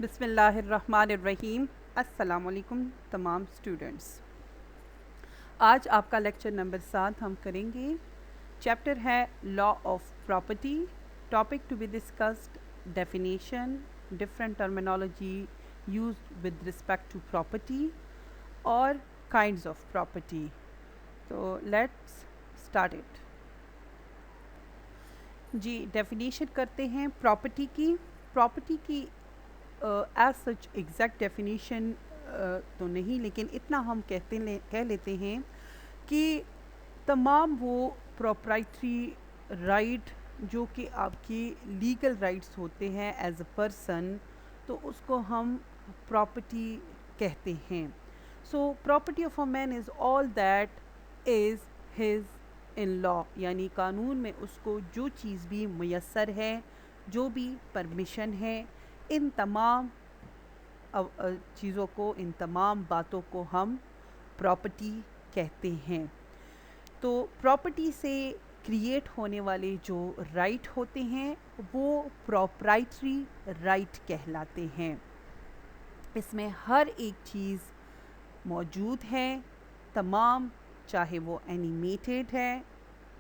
بسم اللہ الرحمن الرحیم. السلام علیکم تمام اسٹوڈنٹس. آج آپ کا لیکچر نمبر 7 ہم کریں گے. چیپٹر ہے law of property. Topic to be discussed definition, different terminology used with respect to property اور کائنڈز آف پراپرٹی. تو لیٹس اسٹارٹ اٹ. جی ڈیفینیشن کرتے ہیں پراپرٹی کی. پراپرٹی کی ایز سچ ایگزیکٹ ڈیفینیشن تو نہیں, لیکن اتنا ہم کہہ لیتے ہیں کہ تمام وہ پروپرائٹری رائٹ جو کہ آپ کی لیگل رائٹس ہوتے ہیں ایز اے پرسن, تو اس کو ہم پراپرٹی کہتے ہیں. So property of a man is all that is his in law, یعنی قانون میں اس کو جو چیز بھی میسر ہے, جو بھی پرمیشن ہے, ان تمام چیزوں کو, ان تمام باتوں کو ہم پراپرٹی کہتے ہیں. تو پراپرٹی سے کریٹ ہونے والے جو رائٹ ہوتے ہیں وہ پروپرائٹری رائٹ کہلاتے ہیں. اس میں ہر ایک چیز موجود ہے, تمام, چاہے وہ اینیمیٹیڈ ہے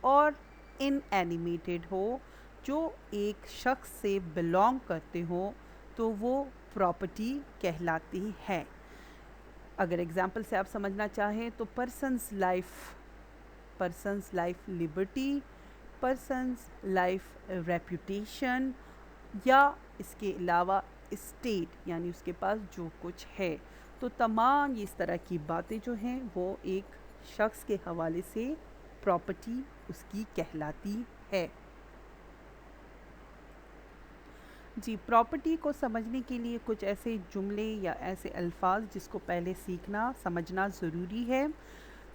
اور ان اینیمیٹیڈ ہو, جو ایک شخص سے بلانگ کرتے ہوں تو وہ پراپرٹی کہلاتی ہے. اگر ایگزامپل سے آپ سمجھنا چاہیں تو person's life Liberty, person's life reputation, یا اس کے علاوہ اسٹیٹ یعنی اس کے پاس جو کچھ ہے. تو تمام اس طرح کی باتیں جو ہیں وہ ایک شخص کے حوالے سے پراپرٹی اس کی کہلاتی ہے. جی پراپرٹی کو سمجھنے کے لیے کچھ ایسے جملے یا ایسے الفاظ جس کو پہلے سیکھنا سمجھنا ضروری ہے.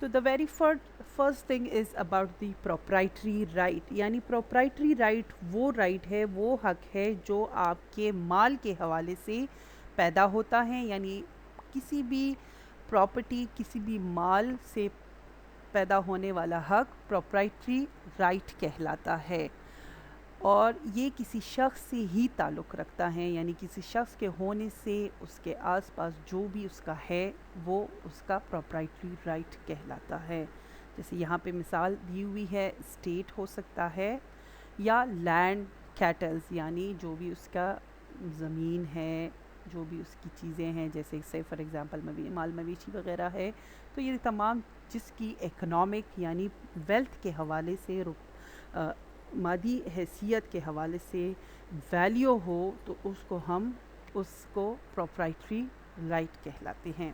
تو the very first thing is about the proprietary right, یعنی پروپرائٹری رائٹ وہ رائٹ ہے, وہ حق ہے جو آپ کے مال کے حوالے سے پیدا ہوتا ہے. یعنی کسی بھی پراپرٹی, کسی بھی مال سے پیدا ہونے والا حق پروپرائٹری رائٹ کہلاتا ہے, اور یہ کسی شخص سے ہی تعلق رکھتا ہے. یعنی کسی شخص کے ہونے سے اس کے آس پاس جو بھی اس کا ہے وہ اس کا پروپرائٹری رائٹ کہلاتا ہے. جیسے یہاں پہ مثال دی ہوئی ہے, اسٹیٹ ہو سکتا ہے, یا لینڈ کیٹلز, یعنی جو بھی اس کا زمین ہے, جو بھی اس کی چیزیں ہیں, جیسے سے فار ایگزامپل مال مویشی وغیرہ ہے. تو یہ تمام جس کی اکنامک یعنی ویلتھ کے حوالے سے, مادی حیثیت کے حوالے سے ویلیو ہو, تو اس کو پروپرائٹری رائٹ کہلاتے ہیں.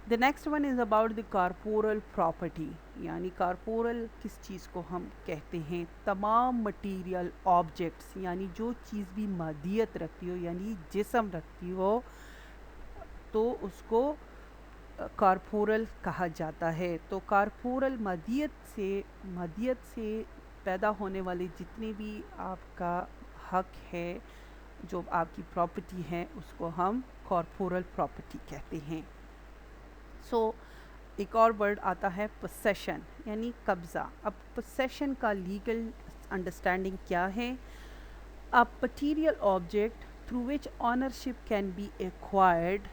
The next one is about the corporal property, یعنی کارپورل کس چیز کو ہم کہتے ہیں؟ تمام مٹیریل آبجیکٹس, یعنی جو چیز بھی مادیت رکھتی ہو یعنی جسم رکھتی ہو, تو اس کو کارپورل کہا جاتا ہے. تو کارپورل مادیت سے پیدا ہونے والے جتنے بھی آپ کا حق ہے, جو آپ کی پراپرٹی ہے, اس کو ہم کارپورل پراپرٹی کہتے ہیں. سو ایک اور ورڈ آتا ہے پوسیشن, یعنی قبضہ. اب پوسیشن کا لیگل انڈرسٹینڈنگ کیا ہے؟ A material object through which ownership can be acquired,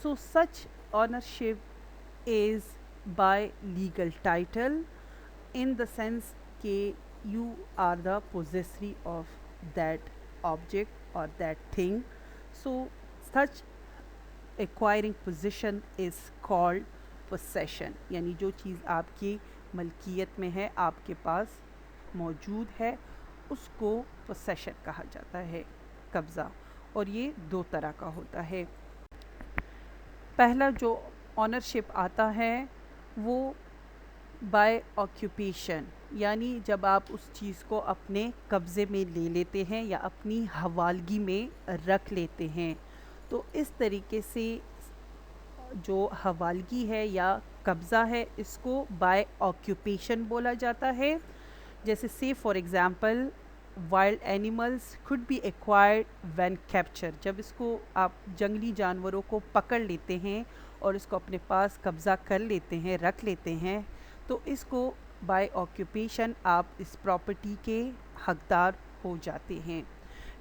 so such ownership is by legal title, in the sense کہ you are the possessor of that object or that thing. So such acquiring possession is called possession, یعنی جو چیز آپ کی ملکیت میں ہے, آپ کے پاس موجود ہے, اس کو پوسیشن کہا جاتا ہے, قبضہ. اور یہ دو طرح کا ہوتا ہے. پہلا جو آنرشپ آتا ہے وہ بائی آکیوپیشن, یعنی جب آپ اس چیز کو اپنے قبضے میں لے لیتے ہیں یا اپنی حوالگی میں رکھ لیتے ہیں. تو اس طریقے سے جو حوالگی ہے یا قبضہ ہے, اس کو بائی آکیوپیشن بولا جاتا ہے. جیسے see for example wild animals could be acquired when captured, جب اس کو آپ جنگلی جانوروں کو پکڑ لیتے ہیں اور اس کو اپنے پاس قبضہ کر لیتے ہیں, رکھ لیتے ہیں, تو اس کو بائی آکیوپیشن آپ اس پراپرٹی کے حقدار ہو جاتے ہیں.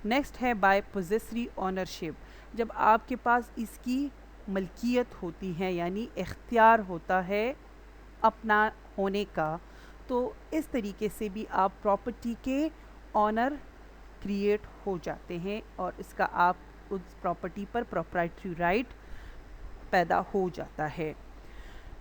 نیکسٹ ہے بائی پوزیسری اونرشپ، جب آپ کے پاس اس کی ملکیت ہوتی ہے یعنی اختیار ہوتا ہے اپنا ہونے کا، تو اس طریقے سے بھی آپ پراپرٹی کے آنر کریٹ ہو جاتے ہیں اور اس کا آپ اس پراپرٹی پر پروپرائٹری رائٹ پیدا ہو جاتا ہے۔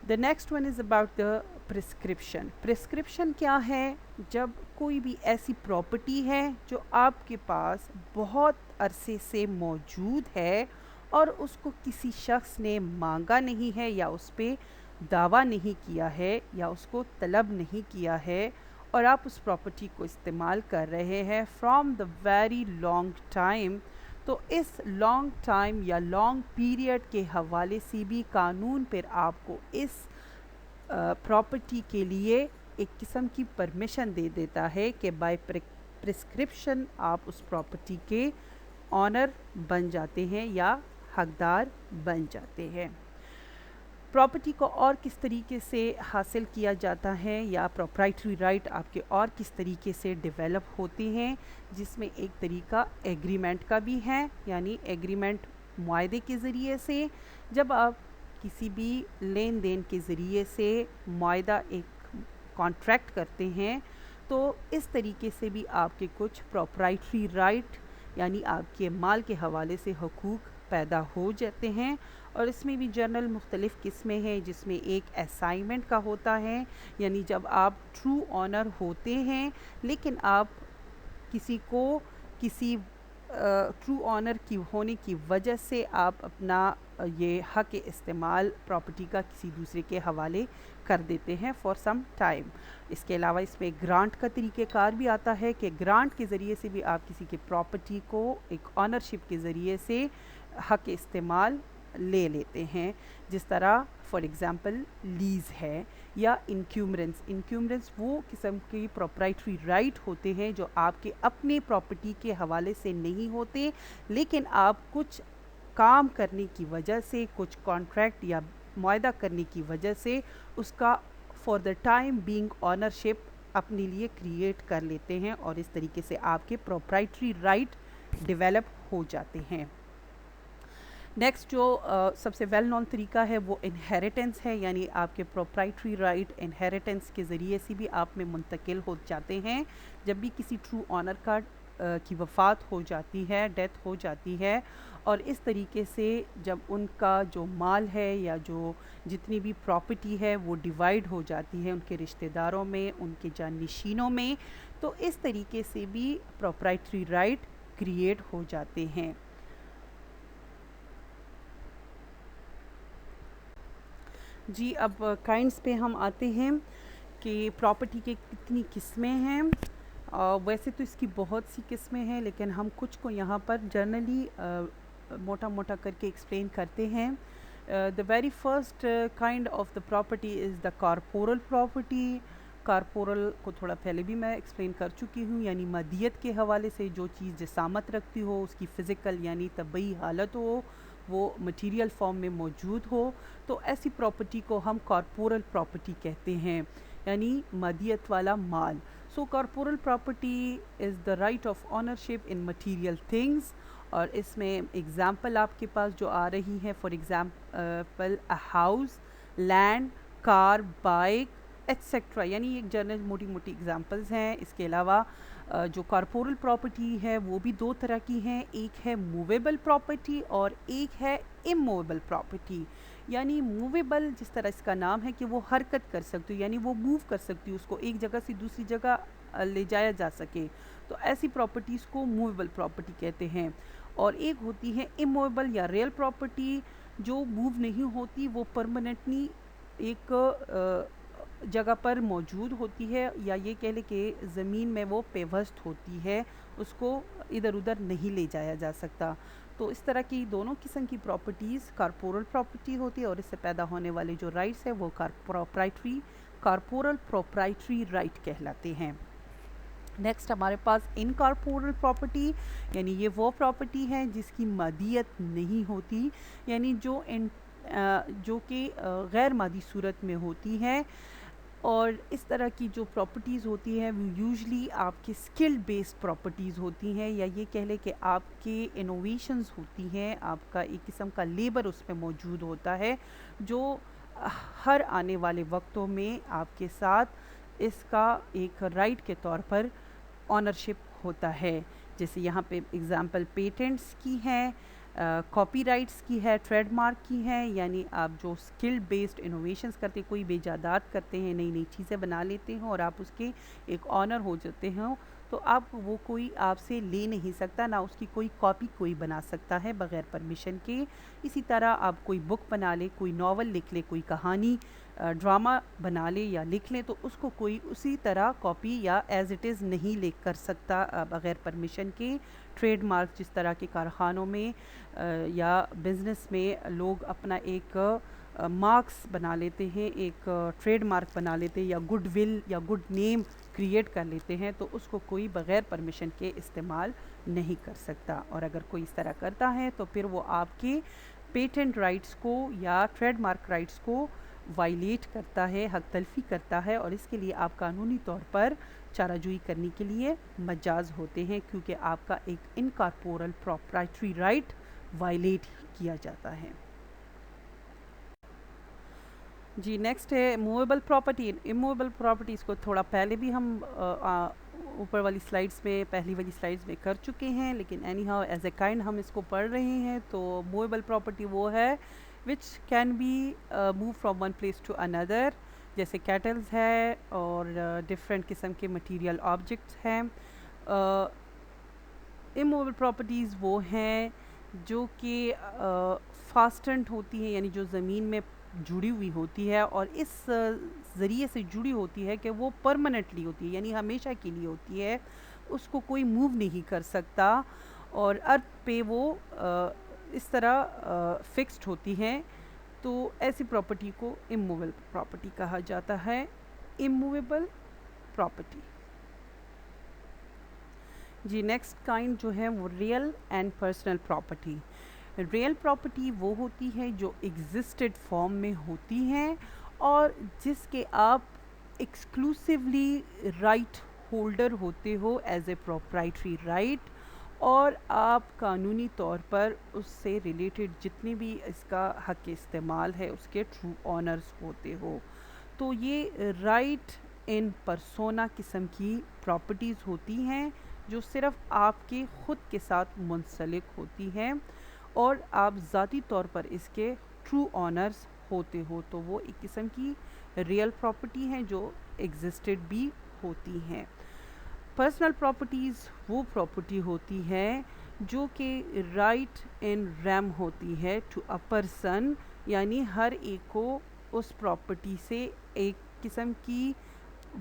The next one is about the prescription. Prescription کیا ہے؟ جب کوئی بھی ایسی پراپرٹی ہے جو آپ کے پاس بہت عرصے سے موجود ہے اور اس کو کسی شخص نے مانگا نہیں ہے یا اس پہ دعویٰ نہیں کیا ہے یا اس کو طلب نہیں کیا ہے، اور آپ اس پراپرٹی کو استعمال کر رہے ہیں from the very long time, تو اس لانگ ٹائم یا لانگ پیریڈ کے حوالے سے بھی قانون پھر آپ کو اس پراپرٹی کے لیے ایک قسم کی پرمیشن دے دیتا ہے کہ بائی پرسکرپشن آپ اس پراپرٹی کے آنر بن جاتے ہیں یا حقدار بن جاتے ہیں۔ پراپرٹی کو اور کس طریقے سے حاصل کیا جاتا ہے یا پروپرائٹری رائٹ آپ کے اور کس طریقے سے ڈیولپ ہوتے ہیں، جس میں ایک طریقہ ایگریمنٹ کا بھی ہے، یعنی ایگریمنٹ معاہدے کے ذریعے سے، جب آپ کسی بھی لین دین کے ذریعے سے معاہدہ ایک کانٹریکٹ کرتے ہیں تو اس طریقے سے بھی آپ کے کچھ پروپرائٹری رائٹ یعنی آپ کے مال کے حوالے سے حقوق پیدا ہو جاتے ہیں، اور اس میں بھی جنرل مختلف قسمیں ہیں، جس میں ایک اسائنمنٹ کا ہوتا ہے، یعنی جب آپ ٹرو آنر ہوتے ہیں لیکن آپ کسی کو کسی ٹرو آنر کی ہونے کی وجہ سے آپ اپنا یہ حق استعمال پراپرٹی کا کسی دوسرے کے حوالے کر دیتے ہیں فار سم ٹائم۔ اس کے علاوہ اس میں گرانٹ کا طریقہ کار بھی آتا ہے کہ گرانٹ کے ذریعے سے بھی آپ کسی کے پراپرٹی کو ایک آنرشپ کے ذریعے سے حق استعمال لے لیتے ہیں، جس طرح فار ایگزامپل لیز ہے یا انکیومرنس وہ قسم کی پروپرائٹری رائٹ ہوتے ہیں جو آپ کے اپنے پراپرٹی کے حوالے سے نہیں ہوتے، لیکن آپ کچھ کام کرنے کی وجہ سے، کچھ کانٹریکٹ یا معاہدہ کرنے کی وجہ سے اس کا for the time being ownership اپنے لیے کریٹ کر لیتے ہیں، اور اس طریقے سے آپ کے پروپرائٹری رائٹ ڈیولپ ہو جاتے ہیں۔ نیکسٹ جو سب سے ویل نون طریقہ ہے وہ انہیریٹنس ہے، یعنی آپ کے پروپرائٹری رائٹ انہیریٹنس کے ذریعے سے بھی آپ میں منتقل ہو جاتے ہیں۔ جب بھی کسی ٹرو آنر کا کی وفات ہو جاتی ہے، ڈیتھ ہو جاتی ہے، اور اس طریقے سے جب ان کا جو مال ہے یا جو جتنی بھی پراپرٹی ہے وہ ڈیوائیڈ ہو جاتی ہے ان کے رشتہ داروں میں، ان کے جانشینوں میں، تو اس طریقے سے بھی پروپرائٹری رائٹ کریٹ ہو جاتے ہیں۔ جی اب کائنڈس پہ ہم آتے ہیں کہ پراپرٹی کے کتنی قسمیں ہیں۔ ویسے تو اس کی بہت سی قسمیں ہیں، لیکن ہم کچھ کو یہاں پر جنرلی موٹا موٹا کر کے ایکسپلین کرتے ہیں۔ The very first kind of the property is the corporal property. Corporal کو تھوڑا پہلے بھی میں ایکسپلین کر چکی ہوں، یعنی مادیت کے حوالے سے جو چیز جسامت رکھتی ہو، اس کی فزیکل یعنی طبعی حالت ہو، وہ مٹیریل فارم میں موجود ہو، تو ایسی پراپرٹی کو ہم کارپورل پراپرٹی کہتے ہیں، یعنی مادیت والا مال۔ So corporal property is the right of ownership in material things, اور اس میں ایگزامپل آپ کے پاس جو آ رہی ہے، for example a house, land, car, bike etcetera, یعنی ایک جنرل موٹی موٹی ایگزامپلز ہیں۔ اس کے علاوہ جو کارپورل پراپرٹی ہے وہ بھی دو طرح کی ہیں، ایک ہے موویبل پراپرٹی اور ایک ہے اموویبل پراپرٹی۔ یعنی موویبل جس طرح اس کا نام ہے کہ وہ حرکت کر سکتی ہو، یعنی وہ موو کر سکتی ہو، اس کو ایک جگہ سے دوسری جگہ لے جایا جا سکے، تو ایسی پراپرٹیز کو موویبل پراپرٹی کہتے ہیں۔ اور ایک ہوتی ہے اموویبل یا ریئل پراپرٹی، جو موو نہیں ہوتی، وہ پرماننٹلی ایک جگہ پر موجود ہوتی ہے، یا یہ کہہ لیں کہ زمین میں وہ پیوست ہوتی ہے، اس کو ادھر ادھر نہیں لے جایا جا سکتا۔ تو اس طرح کی دونوں قسم کی پراپرٹیز کارپورل پراپرٹی ہوتی ہے، اور اس سے پیدا ہونے والے جو رائٹس ہیں وہ کارپورل پراپرائٹری رائٹ کہلاتے ہیں۔ نیکسٹ ہمارے پاس انکارپورل پراپرٹی، یعنی یہ وہ پراپرٹی ہے جس کی مادیت نہیں ہوتی، یعنی جو کہ غیر مادی صورت میں ہوتی ہے، اور اس طرح کی جو پراپرٹیز ہوتی ہیں وہ یوزلی آپ کے اسکل بیسڈ پراپرٹیز ہوتی ہیں، یا یہ کہہ لیں کہ آپ کے انوویشنز ہوتی ہیں، آپ کا ایک قسم کا لیبر اس میں موجود ہوتا ہے جو ہر آنے والے وقتوں میں آپ کے ساتھ اس کا ایک رائٹ کے طور پر آنرشپ ہوتا ہے. جیسے یہاں پہ اگزامپل پیٹنٹس کی ہیں، کاپی رائٹس کی ہے، ٹریڈ مارک کی ہے، یعنی آپ جو اسکل بیسڈ انوویشنس کرتے کوئی بھی ایجادات کرتے ہیں، نئی نئی چیزیں بنا لیتے ہیں اور آپ اس کے ایک آنر ہو جاتے ہیں، تو آپ وہ کوئی آپ سے لے نہیں سکتا، نہ اس کی کوئی کاپی کوئی بنا سکتا ہے بغیر پرمیشن کے. اسی طرح آپ کوئی بک بنا لے، کوئی ناول لکھ لے، کوئی کہانی ڈرامہ بنا لے یا لکھ لیں، تو اس کو کوئی اسی طرح کاپی یا ایز اٹ از نہیں لکھ کر سکتا بغیر پرمیشن کے. ٹریڈ مارک جس طرح کے کارخانوں میں یا بزنس میں لوگ اپنا ایک مارکس بنا لیتے ہیں، ایک ٹریڈ مارک بنا لیتے ہیں، یا گڈ ول یا گڈ نیم کریٹ کر لیتے ہیں، تو اس کو کوئی بغیر پرمیشن کے استعمال نہیں کر سکتا. اور اگر کوئی اس طرح کرتا ہے تو پھر وہ آپ کے پیٹنٹ رائٹس کو یا ٹریڈ مارک رائٹس کو وائلیٹ کرتا ہے، حق تلفی کرتا ہے، اور اس کے لیے آپ قانونی طور پر چارہ جوئی کرنے کے لیے مجاز ہوتے ہیں، کیونکہ آپ کا ایک انکارپورل پراپرائٹری رائٹ وائلیٹ کیا جاتا ہے. جی نیکسٹ ہے موویبل پراپرٹی. اموویبل پراپرٹیز کو تھوڑا پہلے بھی ہم اوپر والی سلائڈس میں، پہلی والی سلائڈس میں کر چکے ہیں، لیکن any how as a kind ہم اس کو پڑھ رہے ہیں. تو موویبل پراپرٹی وہ ہے which can be move from one place to another, جیسے کیٹلز ہے اور ڈفرینٹ قسم کے مٹیریل آبجیکٹس ہیں. اموویبل پراپرٹیز وہ ہیں جو کہ فاسٹنٹ ہوتی ہیں، یعنی جو زمین میں جڑی ہوئی ہوتی ہے اور اس ذریعے سے جڑی ہوتی ہے کہ وہ پرماننٹلی ہوتی ہے، یعنی ہمیشہ کے لیے ہوتی ہے، اس کو کوئی موو نہیں کر سکتا، اور ارتھ پہ وہ اس طرح فکسڈ ہوتی ہیں. تو ایسی پراپرٹی کو اموویبل پراپرٹی کہا جاتا ہے. Immovable property. جی نیکسٹ کائنڈ جو ہے وہ real and personal property. Real property وہ ہوتی ہے جو ایگزسٹڈ فارم میں ہوتی ہیں اور جس کے آپ ایکسکلوسیولی رائٹ ہولڈر ہوتے ہو ایز اے پروپرائٹری رائٹ، اور آپ قانونی طور پر اس سے ریلیٹڈ جتنے بھی اس کا حق استعمال ہے اس کے ٹرو آنرز ہوتے ہو. تو یہ رائٹ ان پرسونا قسم کی پراپرٹیز ہوتی ہیں جو صرف آپ کے خود کے ساتھ منسلک ہوتی ہیں اور آپ ذاتی طور پر اس کے ٹرو آنرز ہوتے ہو. تو وہ ایک قسم کی ریئل پراپرٹی ہیں جو ایگزسٹڈ بھی ہوتی ہیں. پرسنل پراپرٹیز وہ پراپرٹی ہوتی ہے جو کہ رائٹ ان ریم ہوتی ہے ٹو اے پرسن، یعنی ہر ایک کو اس پراپرٹی سے ایک قسم کی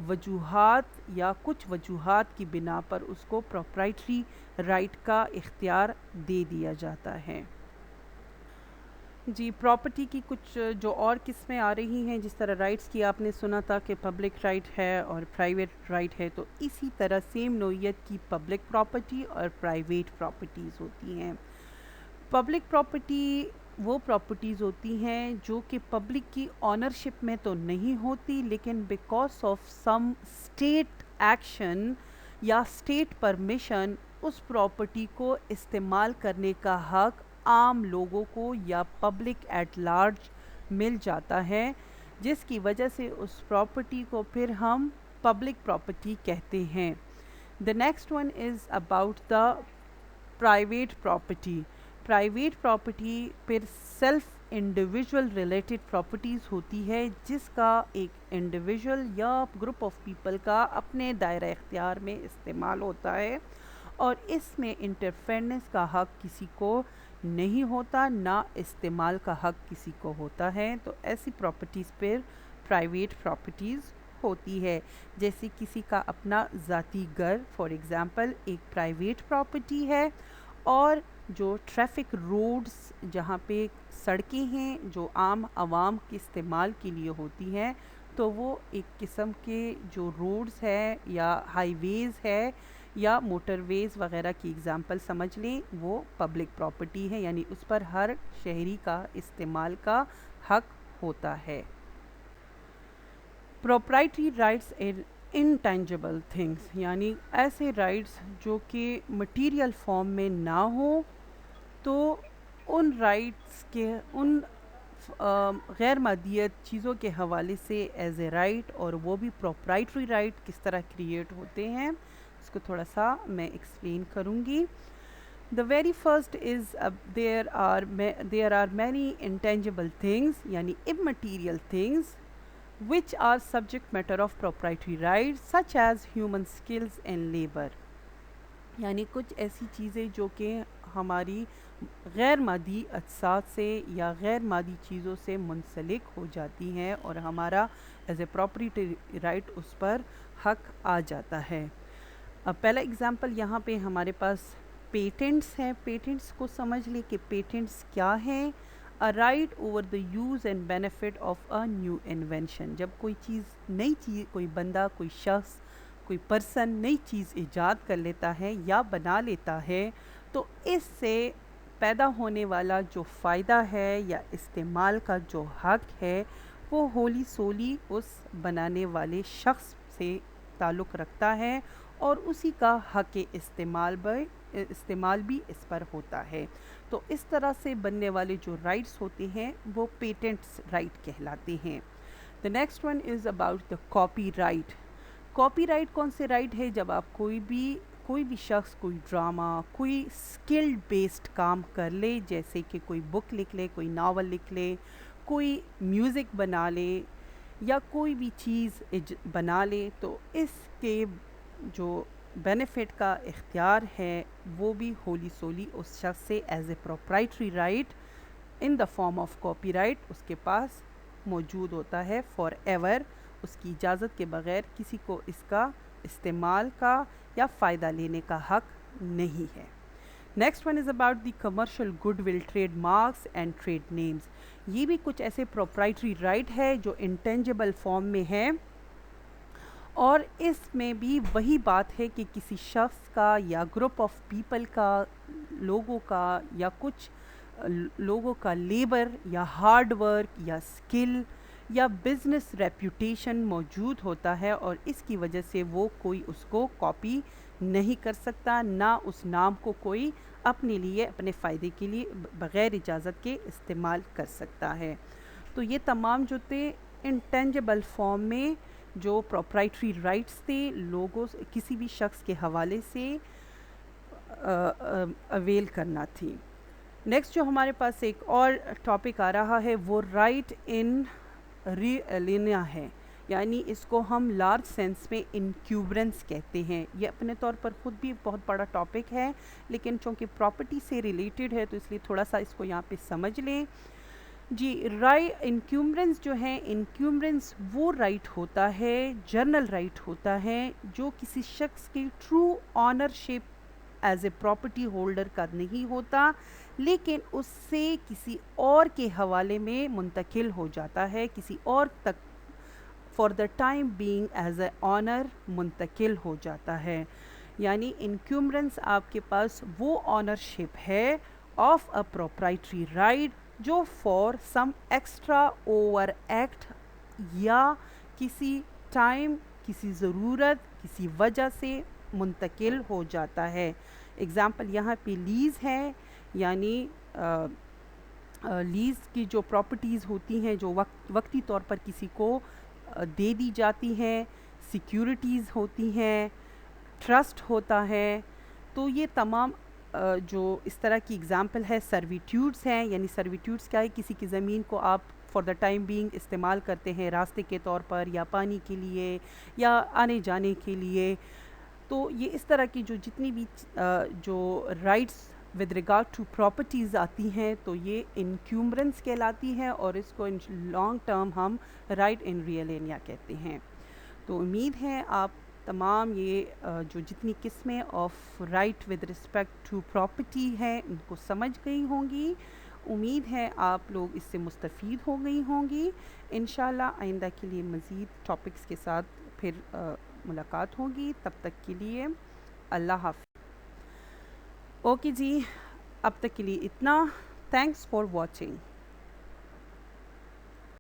وجوہات یا کچھ وجوہات کی بنا پر اس کو پروپرائٹری رائٹ کا اختیار دے دیا جاتا ہے. جی پراپرٹی کی کچھ جو اور قسمیں آ رہی ہیں، جس طرح رائٹس کی آپ نے سنا تھا کہ پبلک رائٹ ہے اور پرائیویٹ رائٹ ہے، تو اسی طرح سیم نوعیت کی پبلک پراپرٹی اور پرائیویٹ پراپرٹیز ہوتی ہیں. پبلک پراپرٹی وہ پراپرٹیز ہوتی ہیں جو کہ پبلک کی آنرشپ میں تو نہیں ہوتی، لیکن because of some state action یا اسٹیٹ پرمیشن اس پراپرٹی کو استعمال کرنے کا حق عام لوگوں کو یا پبلک ایٹ لارج مل جاتا ہے، جس کی وجہ سے اس پراپرٹی کو پھر ہم پبلک پراپرٹی کہتے ہیں. The next one is about the private property. Private property پھر سیلف انڈیویژول ریلیٹڈ پراپرٹیز ہوتی ہے جس کا ایک انڈیویژول یا گروپ آف پیپل کا اپنے دائرہ اختیار میں استعمال ہوتا ہے، اور اس میں انٹرفیرنس کا حق کسی کو نہیں ہوتا، نہ استعمال کا حق کسی کو ہوتا ہے. تو ایسی پراپرٹیز پھر پرائیویٹ پراپرٹیز ہوتی ہے. جیسے کسی کا اپنا ذاتی گھر فار ایگزامپل ایک پرائیویٹ پراپرٹی ہے، اور جو ٹریفک روڈز جہاں پہ سڑکیں ہیں جو عام عوام کے استعمال کے لیے ہوتی ہیں، تو وہ ایک قسم کے جو روڈز ہے یا ہائی ویز ہے یا موٹر ویز وغیرہ کی اگزامپل سمجھ لیں، وہ پبلک پراپرٹی ہے، یعنی اس پر ہر شہری کا استعمال کا حق ہوتا ہے. پروپرائٹری رائٹس ان انٹینجبل تھنگس، یعنی ایسے رائٹس جو کہ مٹیریل فارم میں نہ ہوں، تو ان رائٹس کے ان غیر مادیت چیزوں کے حوالے سے ایز اے رائٹ، اور وہ بھی پروپرائٹری رائٹ کس طرح کریٹ ہوتے ہیں اس کو تھوڑا سا میں ایکسپلین کروں گی. The very first is there are many intangible things یعنی immaterial things which are subject matter of proprietary rights such as human skills and labor. یعنی کچھ ایسی چیزیں جو کہ ہماری غیر مادی اجساد سے یا غیر مادی چیزوں سے منسلک ہو جاتی ہیں اور ہمارا ایز اے پراپرٹی رائٹ اس پر حق آ جاتا ہے. اب پہلا اگزامپل یہاں پہ ہمارے پاس پیٹنٹس ہیں. پیٹنٹس کو سمجھ لیں کہ پیٹنٹس کیا ہیں. A right over the use and benefit of a new invention. جب کوئی نئی چیز کوئی بندہ، کوئی شخص، کوئی پرسن نئی چیز ایجاد کر لیتا ہے یا بنا لیتا ہے، تو اس سے پیدا ہونے والا جو فائدہ ہے یا استعمال کا جو حق ہے وہ ہولی سولی اس بنانے والے شخص سے تعلق رکھتا ہے، اور اسی کا حق استعمال بھی اس پر ہوتا ہے. تو اس طرح سے بننے والے جو رائٹس ہوتے ہیں وہ پیٹنٹس رائٹ کہلاتے ہیں. The next one is about the copy right. Copy right کون سے رائٹ ہے؟ جب آپ کوئی بھی شخص کوئی ڈرامہ، کوئی اسکلڈ بیسڈ کام کر لے، جیسے کہ کوئی بک لکھ لے، کوئی ناول لکھ لے، کوئی میوزک بنا لے یا کوئی بھی چیز بنا لے، تو اس کے جو بینیفٹ کا اختیار ہے وہ بھی ہولی سولی اس شخص سے as a proprietary right in the form of copyright اس کے پاس موجود ہوتا ہے فار ایور. اس کی اجازت کے بغیر کسی کو اس کا استعمال کا یا فائدہ لینے کا حق نہیں ہے. Next one is about the commercial goodwill trade marks and trade names. یہ بھی کچھ ایسے پروپرائٹری رائٹ ہے جو انٹینجبل فارم میں ہے، اور اس میں بھی وہی بات ہے کہ کسی شخص کا یا گروپ آف پیپل کا، لوگوں کا یا کچھ لوگوں کا لیبر یا ہارڈ ورک یا اسکل یا بزنس ریپوٹیشن موجود ہوتا ہے، اور اس کی وجہ سے وہ کوئی اس کو کاپی نہیں کر سکتا، نہ اس نام کو کوئی اپنے لیے اپنے فائدے کے لیے بغیر اجازت کے استعمال کر سکتا ہے. تو یہ تمام جو تھے انٹینجبل فارم میں جو پروپرائٹری رائٹس تھے لوگوں کسی بھی شخص کے حوالے سے اویل کرنا تھی. نیکسٹ جو ہمارے پاس ایک اور ٹاپک آ رہا ہے وہ رائٹ ان ری الینیا ہے، یعنی اس کو ہم لارج سینس میں انکیوبرنس کہتے ہیں. یہ اپنے طور پر خود بھی بہت بڑا ٹاپک ہے، لیکن چونکہ پراپرٹی سے ریلیٹڈ ہے تو اس لیے تھوڑا سا اس کو یہاں پہ سمجھ لیں. جی انکیومبرنس جو ہے، انکیومبرنس وہ رائٹ ہوتا ہے، جرنل رائٹ ہوتا ہے جو کسی شخص کی true ownership as a property holder کا نہیں ہوتا، لیکن اس سے کسی اور کے حوالے میں منتقل ہو جاتا ہے، کسی اور تک for the time being as a honour منتقل ہو جاتا ہے. یعنی انکیومبرنس آپ کے پاس وہ آنرشپ ہے آف اے پروپرائٹری رائٹ جو for some extra over act یا کسی ٹائم، کسی ضرورت، کسی وجہ سے منتقل ہو جاتا ہے. اگزامپل یہاں پہ لیز ہے، یعنی لیز کی جو پراپرٹیز ہوتی ہیں جو وقتی طور پر کسی کو دے دی جاتی ہیں، سیکیورٹیز ہوتی ہیں، ٹرسٹ ہوتا ہے. تو یہ تمام جو اس طرح کی اگزامپل ہے سرویٹیوڈس ہیں. یعنی سرویٹیوڈس کیا ہے؟ کسی کی زمین کو آپ فار دا ٹائم بینگ استعمال کرتے ہیں راستے کے طور پر یا پانی کے لیے یا آنے جانے کے لیے. تو یہ اس طرح کی جو جتنی بھی جو rights with regard two properties آتی ہیں تو یہ انکیومبرنس کہلاتی ہے، اور اس کو لانگ ٹرم ہم رائٹ ان ریئلینیا کہتے ہیں. تو امید ہے آپ تمام یہ جو جتنی قسمیں of right with respect to property ہیں ان کو سمجھ گئی ہوں گی. امید ہے آپ لوگ اس سے مستفید ہو گئی ہوں گی. انشاءاللہ آئندہ کے لیے مزید ٹاپکس کے ساتھ پھر ملاقات ہوگی. تب تک کے لیے اللہ حافظ. اوکے جی، اب تک کے لیے اتنا. Thanks for watching.